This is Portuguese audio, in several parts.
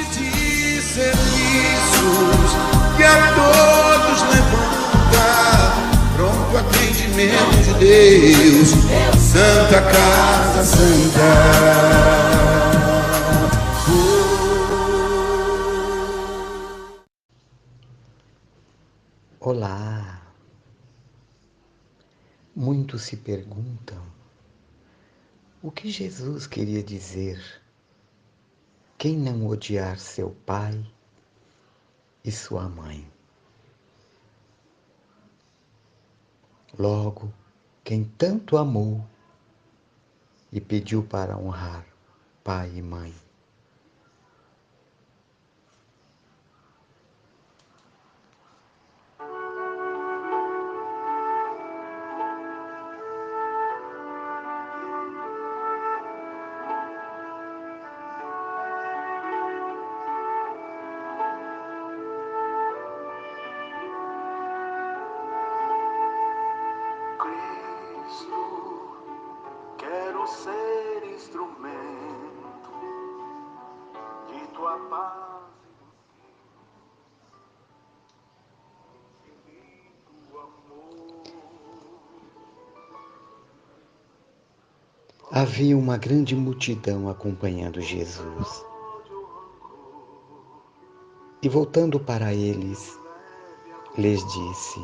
de serviços que a todos levanta, pronto atendimento de Deus, Santa Casa Santa. Olá! Muitos se perguntam o que Jesus queria dizer. Quem não odiar seu pai e sua mãe? Logo, quem tanto amou e pediu para honrar pai e mãe. Quero ser instrumento de tua paz e do infinito amor. Havia uma grande multidão acompanhando Jesus. E voltando para eles, lhes disse: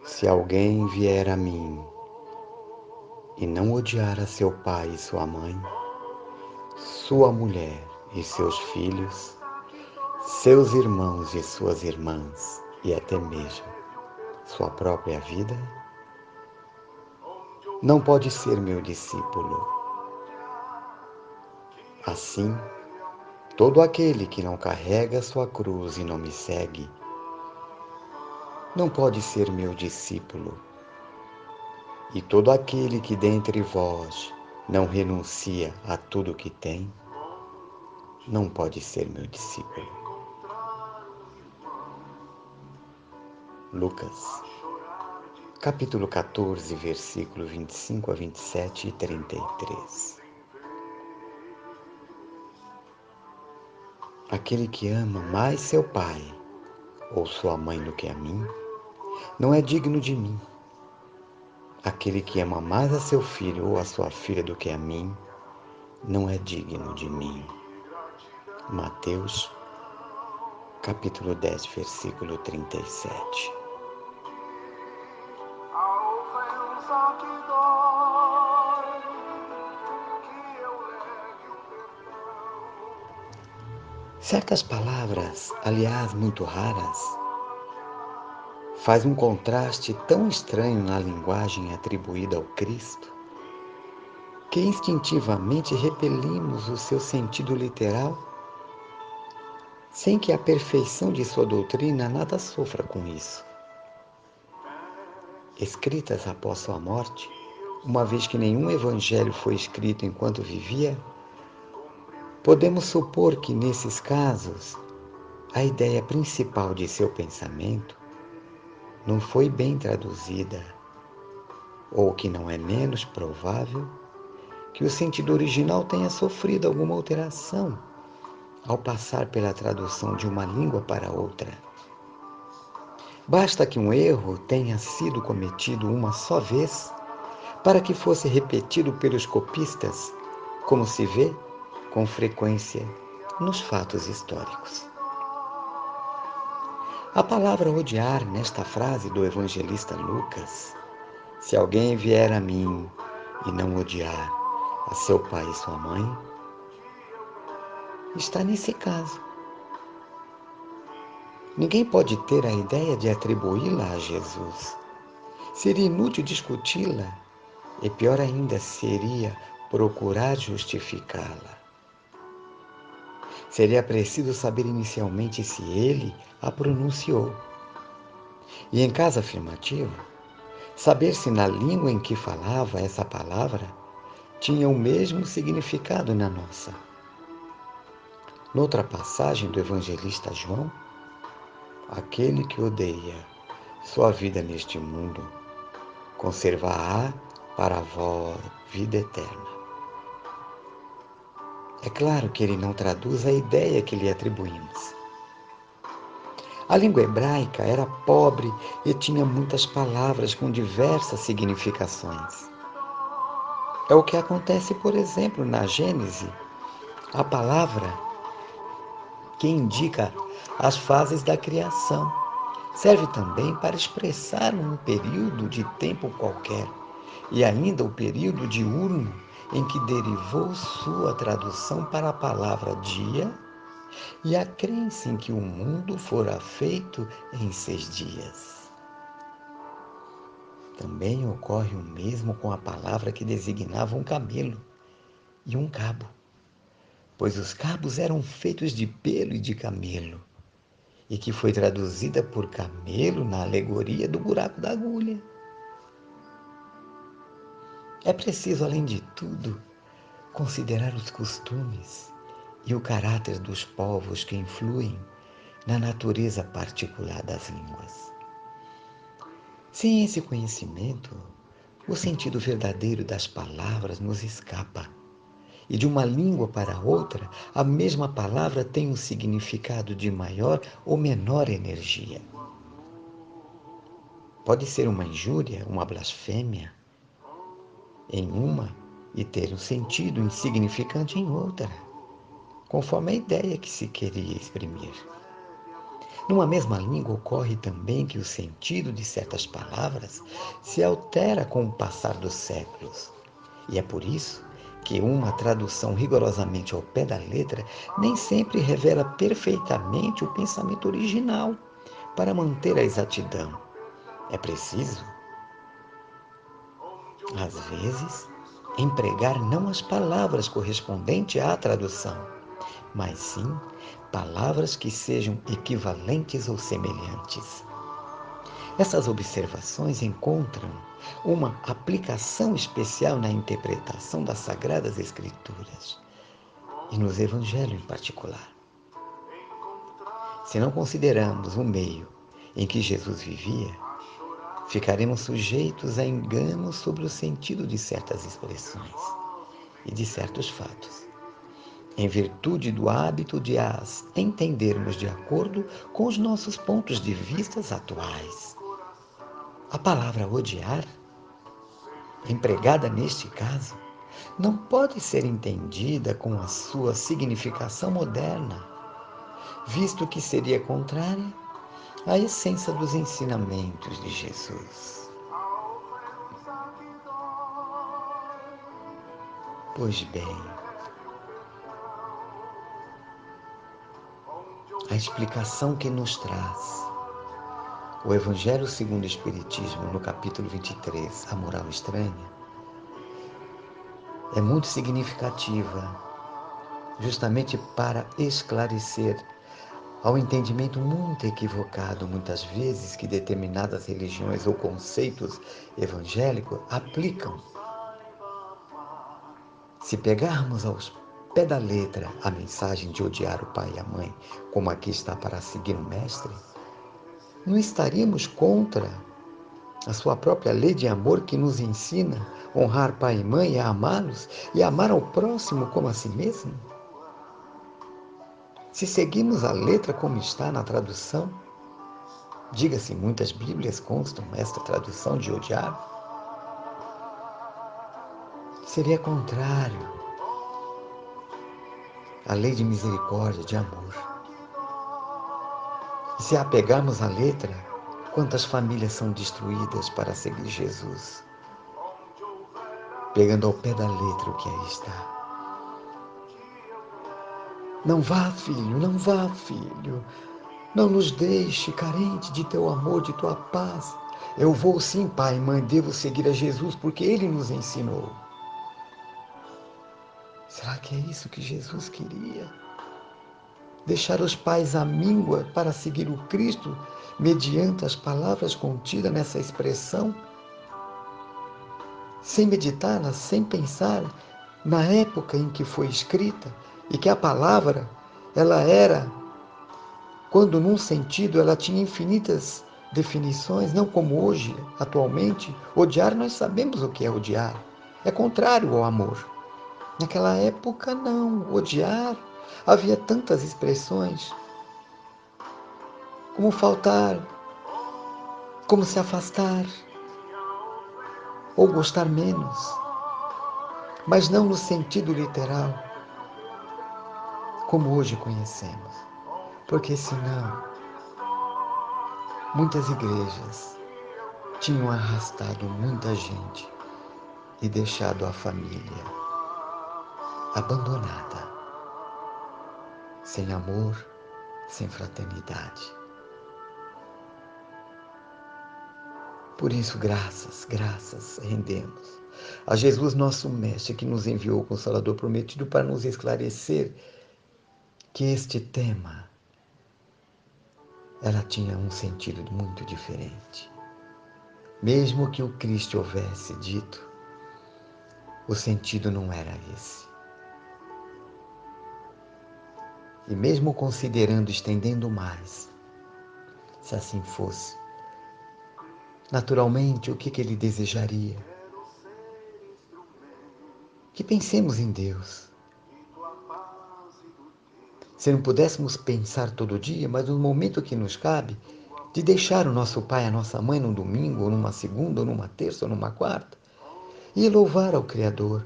se alguém vier a mim e não odiar a seu pai e sua mãe, sua mulher e seus filhos, seus irmãos e suas irmãs, e até mesmo sua própria vida, não pode ser meu discípulo. Assim, todo aquele que não carrega sua cruz e não me segue, não pode ser meu discípulo. E todo aquele que dentre vós não renuncia a tudo que tem, não pode ser meu discípulo. Lucas, capítulo 14, versículo 25 a 27 e 33. Aquele que ama mais seu pai ou sua mãe do que a mim, não é digno de mim. Aquele que ama mais a seu filho ou a sua filha do que a mim, não é digno de mim. Mateus, capítulo 10, versículo 37. A ofensa que dói, que eu leve o perdão. Certas palavras, aliás muito raras, faz um contraste tão estranho na linguagem atribuída ao Cristo, que instintivamente repelimos o seu sentido literal, sem que a perfeição de sua doutrina nada sofra com isso. Escritas após sua morte, uma vez que nenhum evangelho foi escrito enquanto vivia, podemos supor que, nesses casos, a ideia principal de seu pensamento não foi bem traduzida, ou que não é menos provável que o sentido original tenha sofrido alguma alteração ao passar pela tradução de uma língua para outra. Basta que um erro tenha sido cometido uma só vez para que fosse repetido pelos copistas, como se vê com frequência nos fatos históricos. A palavra odiar nesta frase do evangelista Lucas, se alguém vier a mim e não odiar a seu pai e sua mãe, está nesse caso. Ninguém pode ter a ideia de atribuí-la a Jesus. Seria inútil discuti-la e, pior ainda, seria procurar justificá-la. Seria preciso saber inicialmente se ele a pronunciou. E, em caso afirmativo, saber se na língua em que falava essa palavra tinha o mesmo significado na nossa. Noutra passagem do evangelista João, aquele que odeia sua vida neste mundo, conservar-á para a vida eterna. É claro que ele não traduz a ideia que lhe atribuímos. A língua hebraica era pobre e tinha muitas palavras com diversas significações. É o que acontece, por exemplo, na Gênese. A palavra que indica as fases da criação serve também para expressar um período de tempo qualquer e ainda o período diurno em que derivou sua tradução para a palavra dia e a crença em que o mundo fora feito em 6 dias. Também ocorre o mesmo com a palavra que designava um camelo e um cabo, pois os cabos eram feitos de pelo e de camelo, e que foi traduzida por camelo na alegoria do buraco da agulha. É preciso, além de tudo, considerar os costumes e o caráter dos povos que influem na natureza particular das línguas. Sem esse conhecimento, o sentido verdadeiro das palavras nos escapa. E de uma língua para outra, a mesma palavra tem um significado de maior ou menor energia. Pode ser uma injúria, uma blasfêmia em uma e ter um sentido insignificante em outra, conforme a ideia que se queria exprimir. Numa mesma língua ocorre também que o sentido de certas palavras se altera com o passar dos séculos. E é por isso que uma tradução rigorosamente ao pé da letra nem sempre revela perfeitamente o pensamento original para manter a exatidão. É preciso, às vezes, empregar não as palavras correspondentes à tradução, mas sim palavras que sejam equivalentes ou semelhantes. Essas observações encontram uma aplicação especial na interpretação das Sagradas Escrituras e nos Evangelhos em particular. Se não consideramos o meio em que Jesus vivia, ficaremos sujeitos a enganos sobre o sentido de certas expressões e de certos fatos, em virtude do hábito de as entendermos de acordo com os nossos pontos de vista atuais. A palavra odiar, empregada neste caso, não pode ser entendida com a sua significação moderna, visto que seria contrária à essência dos ensinamentos de Jesus. Pois bem, a explicação que nos traz o Evangelho segundo o Espiritismo, no capítulo 23, A Moral Estranha, é muito significativa, justamente para esclarecer ao entendimento muito equivocado, muitas vezes, que determinadas religiões ou conceitos evangélicos aplicam. Se pegarmos aos pé da letra a mensagem de odiar o pai e a mãe, como aqui está para seguir o mestre, não estaríamos contra a sua própria lei de amor que nos ensina a honrar pai e mãe e a amá-los e amar ao próximo como a si mesmo? Se seguirmos a letra como está na tradução, diga-se, muitas Bíblias constam esta tradução de odiar, seria contrário à lei de misericórdia, de amor. E se apegarmos à letra, quantas famílias são destruídas para seguir Jesus? Pegando ao pé da letra o que aí está. Não vá, filho, não vá, filho. Não nos deixe carente de teu amor, de tua paz. Eu vou sim, pai e mãe, devo seguir a Jesus porque Ele nos ensinou. Será que é isso que Jesus queria? Deixar os pais à míngua para seguir o Cristo mediante as palavras contidas nessa expressão? Sem meditá-las, sem pensar na época em que foi escrita e que a palavra, ela era, quando num sentido ela tinha infinitas definições, não como hoje, atualmente. Odiar, nós sabemos o que é odiar. É contrário ao amor. Naquela época, não. Odiar, havia tantas expressões, como faltar, como se afastar, ou gostar menos, mas não no sentido literal, como hoje conhecemos. Porque senão, muitas igrejas tinham arrastado muita gente e deixado a família abandonada, sem amor, sem fraternidade. Por isso, graças rendemos a Jesus, nosso Mestre, que nos enviou o Consolador prometido para nos esclarecer que este tema, ela tinha um sentido muito diferente. Mesmo que o Cristo houvesse dito, o sentido não era esse. E mesmo considerando, estendendo mais, se assim fosse, naturalmente, o que ele desejaria? Que pensemos em Deus. Se não pudéssemos pensar todo dia, mas no momento que nos cabe, de deixar o nosso pai e a nossa mãe num domingo, ou numa segunda, ou numa terça, ou numa quarta, e louvar ao Criador,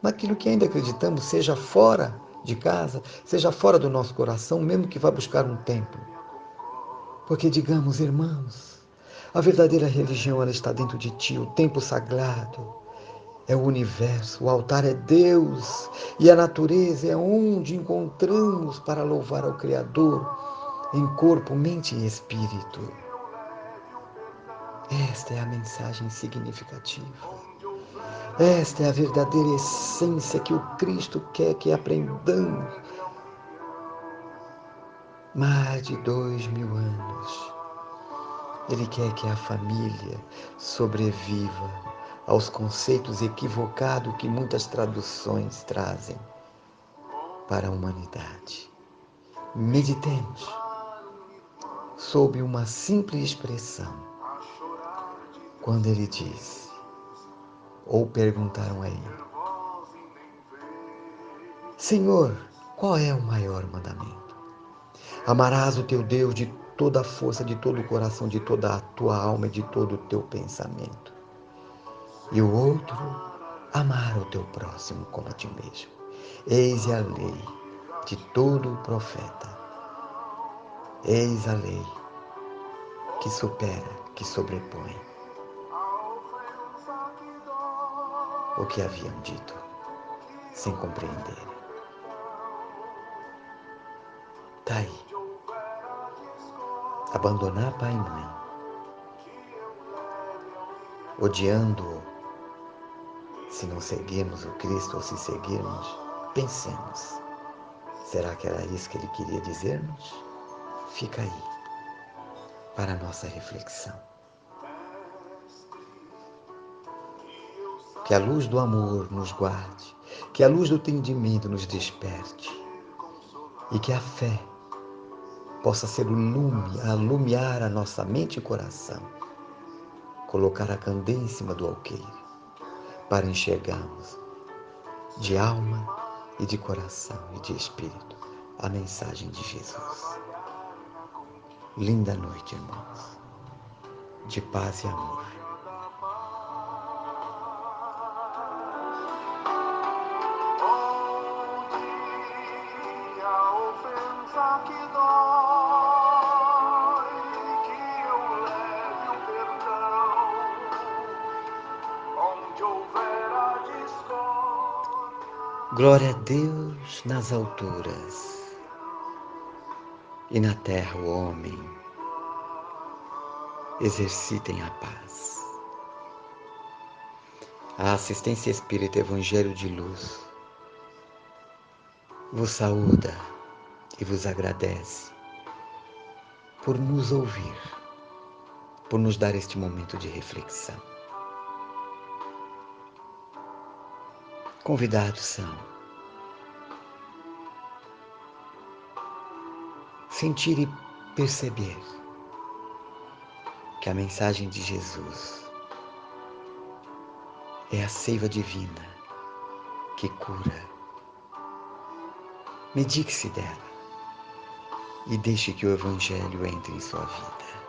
naquilo que ainda acreditamos, seja fora de casa, seja fora do nosso coração, mesmo que vá buscar um templo. Porque digamos, irmãos, a verdadeira religião ela está dentro de ti, o templo sagrado é o universo, o altar é Deus e a natureza é onde encontramos para louvar ao Criador em corpo, mente e espírito. Esta é a mensagem significativa. Esta é a verdadeira essência que o Cristo quer que aprendamos. Mais de 2000 anos. Ele quer que a família sobreviva aos conceitos equivocados que muitas traduções trazem para a humanidade. Meditemos sob uma simples expressão, quando ele disse, ou perguntaram a ele, Senhor, qual é o maior mandamento? Amarás o teu Deus de toda a força, de todo o coração, de toda a tua alma e de todo o teu pensamento. E o outro, amar o teu próximo como a ti mesmo. Eis a lei de todo profeta. Eis a lei que supera, que sobrepõe o que haviam dito, sem compreender. Tá aí. Abandonar pai e mãe, odiando-o, se não seguirmos o Cristo ou se seguirmos, pensemos. Será que era isso que ele queria dizer-nos? Fica aí, para a nossa reflexão. Que a luz do amor nos guarde, que a luz do entendimento nos desperte e que a fé possa ser o lume a alumiar a nossa mente e coração, colocar a candeia em cima do alqueire para enxergarmos de alma e de coração e de espírito a mensagem de Jesus. Linda noite, irmãos, de paz e amor. Que dói, que eu leve o perdão, onde houver a discórdia. Glória a Deus nas alturas e na terra o homem exercitem a paz. A assistência espírita Evangelho de Luz vos saúda e vos agradece por nos ouvir, por nos dar este momento de reflexão. Convidados são sentir e perceber que a mensagem de Jesus é a seiva divina que cura, Medique-se dela e deixe que o Evangelho entre em sua vida.